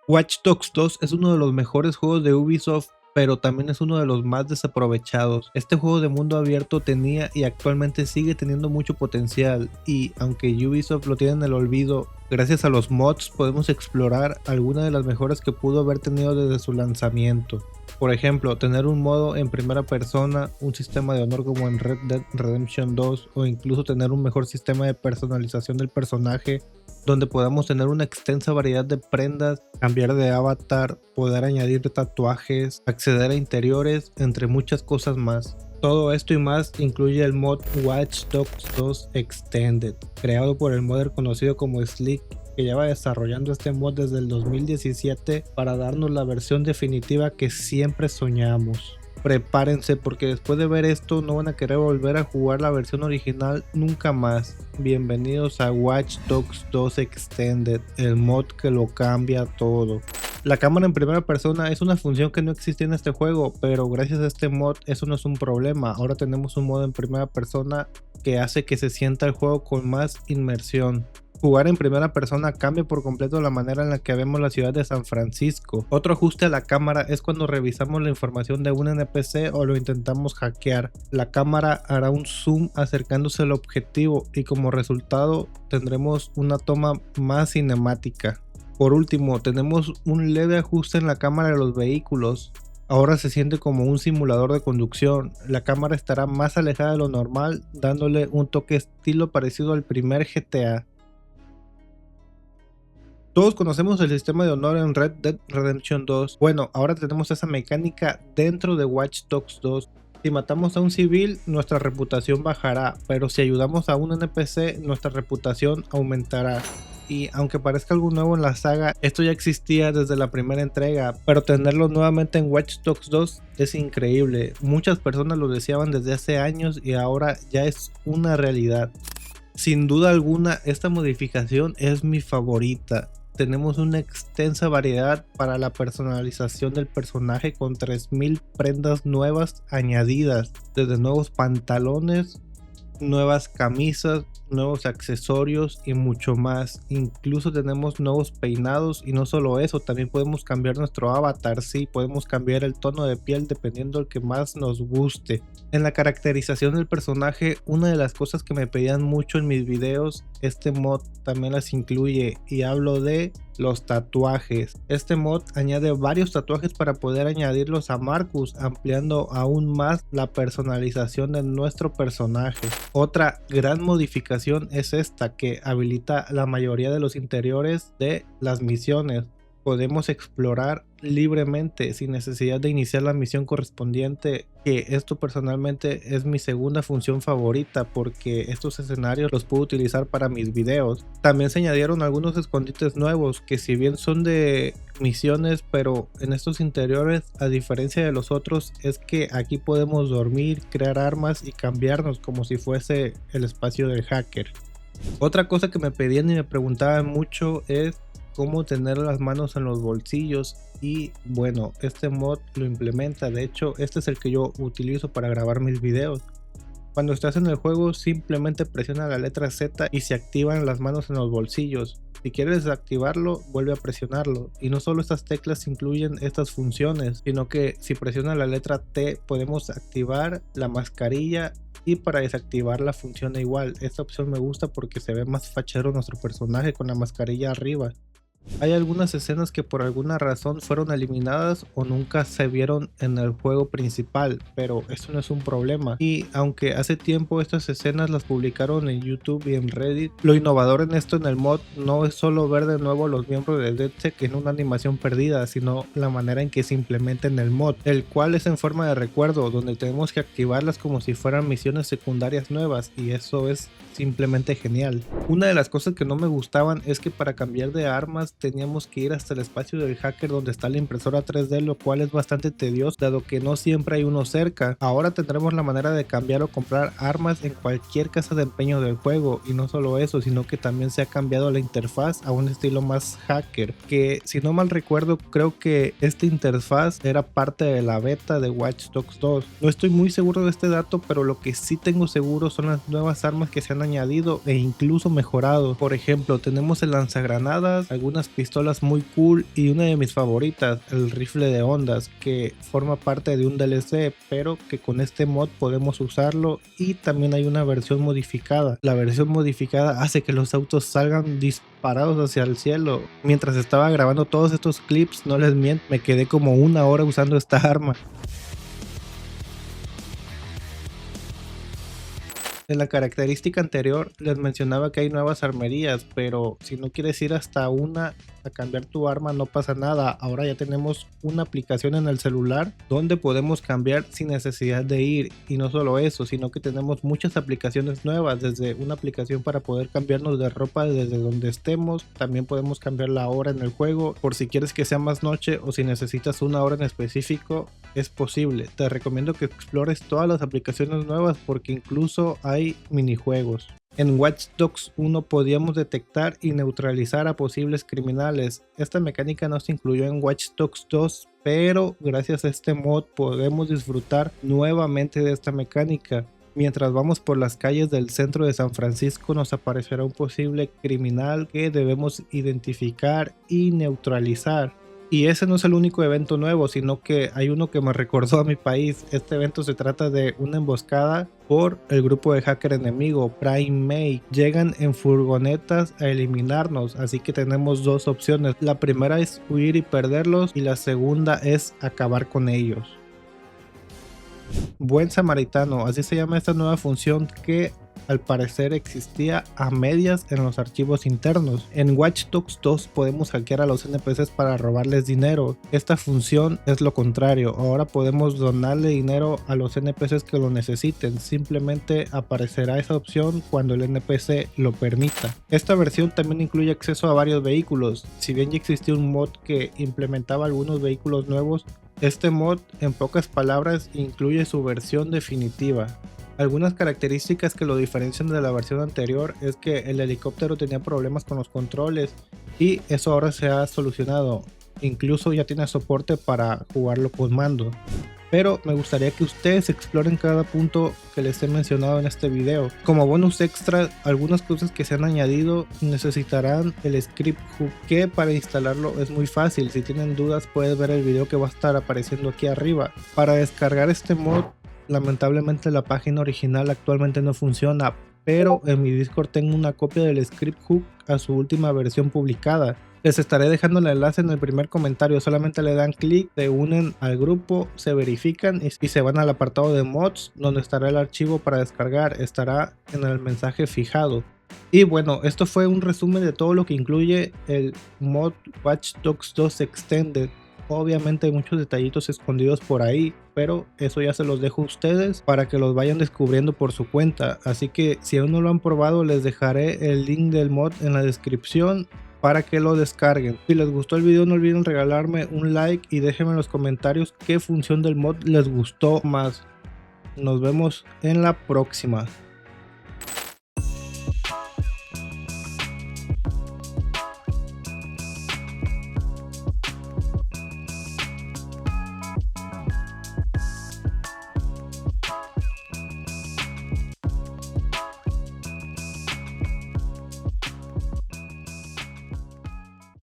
Watch Dogs 2 es uno de los mejores juegos de Ubisoft, pero también es uno de los más desaprovechados. Este juego de mundo abierto tenía y actualmente sigue teniendo mucho potencial, y aunque Ubisoft lo tiene en el olvido, gracias a los mods podemos explorar algunas de las mejoras que pudo haber tenido desde su lanzamiento. Por ejemplo, tener un modo en primera persona, un sistema de honor como en Red Dead Redemption 2, o incluso tener un mejor sistema de personalización del personaje, donde podamos tener una extensa variedad de prendas, cambiar de avatar, poder añadir tatuajes, acceder a interiores, entre muchas cosas más. Todo esto y más incluye el mod Watch Dogs 2 Extended, creado por el modder conocido como Slick, que lleva desarrollando este mod desde el 2017 para darnos la versión definitiva que siempre soñamos. Prepárense, porque después de ver esto no van a querer volver a jugar la versión original nunca más. Bienvenidos a Watch Dogs 2 Extended, el mod que lo cambia todo. La cámara en primera persona es una función que no existe en este juego, pero gracias a este mod eso no es un problema. Ahora tenemos un modo en primera persona que hace que se sienta el juego con más inmersión. Jugar en primera persona cambia por completo la manera en la que vemos la ciudad de San Francisco. Otro ajuste a la cámara es cuando revisamos la información de un NPC o lo intentamos hackear. La cámara hará un zoom acercándose al objetivo y como resultado tendremos una toma más cinemática. Por último, tenemos un leve ajuste en la cámara de los vehículos. Ahora se siente como un simulador de conducción. La cámara estará más alejada de lo normal, dándole un toque estilo parecido al primer GTA. Todos conocemos el sistema de honor en Red Dead Redemption 2. Bueno, ahora tenemos esa mecánica dentro de Watch Dogs 2. Si matamos a un civil, nuestra reputación bajará, pero si ayudamos a un NPC, nuestra reputación aumentará. Y aunque parezca algo nuevo en la saga, esto ya existía desde la primera entrega, pero tenerlo nuevamente en Watch Dogs 2 es increíble. Muchas personas lo deseaban desde hace años y ahora ya es una realidad. Sin duda alguna, esta modificación es mi favorita. Tenemos una extensa variedad para la personalización del personaje con 3000 prendas nuevas añadidas, desde nuevos pantalones, nuevas camisas, nuevos accesorios y mucho más. Incluso tenemos nuevos peinados, y no solo eso, también podemos cambiar nuestro avatar. Sí, podemos cambiar el tono de piel dependiendo del que más nos guste. En la caracterización del personaje, una de las cosas que me pedían mucho en mis videos, este mod también las incluye, y hablo de los tatuajes. Este mod añade varios tatuajes para poder añadirlos a Marcus, ampliando aún más la personalización de nuestro personaje. Otra gran modificación es esta, que habilita la mayoría de los interiores de las misiones. Podemos explorar libremente sin necesidad de iniciar la misión correspondiente, que esto personalmente es mi segunda función favorita, porque estos escenarios los puedo utilizar para mis videos. También se añadieron algunos escondites nuevos que, si bien son de misiones, pero en estos interiores, a diferencia de los otros, es que aquí podemos dormir, crear armas y cambiarnos como si fuese el espacio del hacker. Otra cosa que me pedían y me preguntaban mucho es cómo tener las manos en los bolsillos, y bueno, este mod lo implementa. De hecho, este es el que yo utilizo para grabar mis videos. Cuando estás en el juego, simplemente presiona la letra Z y se activan las manos en los bolsillos. Si quieres desactivarlo, vuelve a presionarlo. Y no solo estas teclas incluyen estas funciones, sino que si presionas la letra T podemos activar la mascarilla, y para desactivarla funciona igual. Esta opción me gusta porque se ve más fachero nuestro personaje con la mascarilla arriba. Hay algunas escenas que por alguna razón fueron eliminadas o nunca se vieron en el juego principal, pero eso no es un problema. Y aunque hace tiempo estas escenas las publicaron en YouTube y en Reddit, lo innovador en esto en el mod no es solo ver de nuevo a los miembros de DedSec en una animación perdida, sino la manera en que se implementa en el mod, el cual es en forma de recuerdo, donde tenemos que activarlas como si fueran misiones secundarias nuevas, y eso es simplemente genial. Una de las cosas que no me gustaban es que para cambiar de armas teníamos que ir hasta el espacio del hacker donde está la impresora 3D, lo cual es bastante tedioso dado que no siempre hay uno cerca. Ahora tendremos la manera de cambiar o comprar armas en cualquier casa de empeño del juego, y no solo eso, sino que también se ha cambiado la interfaz a un estilo más hacker, que si no mal recuerdo creo que esta interfaz era parte de la beta de Watch Dogs 2. No estoy muy seguro de este dato, pero lo que sí tengo seguro son las nuevas armas que se han añadido e incluso mejorado. Por ejemplo, tenemos el lanzagranadas, algunas unas pistolas muy cool y una de mis favoritas, el rifle de ondas, que forma parte de un DLC, pero que con este mod podemos usarlo, y también hay una versión modificada. La versión modificada hace que los autos salgan disparados hacia el cielo. Mientras estaba grabando todos estos clips, no les miento, me quedé como una hora usando esta arma. En la característica anterior les mencionaba que hay nuevas armerías, pero si no quieres ir hasta una a cambiar tu arma no pasa nada. Ahora ya tenemos una aplicación en el celular donde podemos cambiar sin necesidad de ir, y no solo eso, sino que tenemos muchas aplicaciones nuevas, desde una aplicación para poder cambiarnos de ropa desde donde estemos. También podemos cambiar la hora en el juego por si quieres que sea más noche o si necesitas una hora en específico, es posible. Te recomiendo que explores todas las aplicaciones nuevas porque incluso hay minijuegos. En Watch Dogs 1 podíamos detectar y neutralizar a posibles criminales. Esta mecánica no se incluyó en Watch Dogs 2, pero gracias a este mod podemos disfrutar nuevamente de esta mecánica. Mientras vamos por las calles del centro de San Francisco nos aparecerá un posible criminal que debemos identificar y neutralizar. Y ese no es el único evento nuevo, sino que hay uno que me recordó a mi país. Este evento se trata de una emboscada por el grupo de hacker enemigo Prime May. Llegan en furgonetas a eliminarnos, así que tenemos dos opciones. La primera es huir y perderlos, y la segunda es acabar con ellos. Buen Samaritano, así se llama esta nueva función que al parecer existía a medias en los archivos internos. En Watch Dogs 2 podemos hackear a los NPCs para robarles dinero. Esta función es lo contrario, ahora podemos donarle dinero a los NPCs que lo necesiten. Simplemente aparecerá esa opción cuando el NPC lo permita. Esta versión también incluye acceso a varios vehículos. Si bien ya existía un mod que implementaba algunos vehículos nuevos, este mod, en pocas palabras, incluye su versión definitiva. Algunas características que lo diferencian de la versión anterior es que el helicóptero tenía problemas con los controles y eso ahora se ha solucionado. Incluso ya tiene soporte para jugarlo con mando. Pero me gustaría que ustedes exploren cada punto que les he mencionado en este video. Como bonus extra, algunas cosas que se han añadido necesitarán el script hook, que para instalarlo es muy fácil. Si tienen dudas puedes ver el video que va a estar apareciendo aquí arriba. Para descargar este mod, lamentablemente la página original actualmente no funciona, pero en mi Discord tengo una copia del script hook a su última versión publicada. Les estaré dejando el enlace en el primer comentario. Solamente le dan clic, se unen al grupo, se verifican y se van al apartado de mods, donde estará el archivo para descargar. Estará en el mensaje fijado. Y bueno, esto fue un resumen de todo lo que incluye el mod Watch Dogs 2 Extended. Obviamente hay muchos detallitos escondidos por ahí, pero eso ya se los dejo a ustedes para que los vayan descubriendo por su cuenta. Así que si aún no lo han probado, les dejaré el link del mod en la descripción para que lo descarguen. Si les gustó el video no olviden regalarme un like y déjenme en los comentarios qué función del mod les gustó más. Nos vemos en la próxima.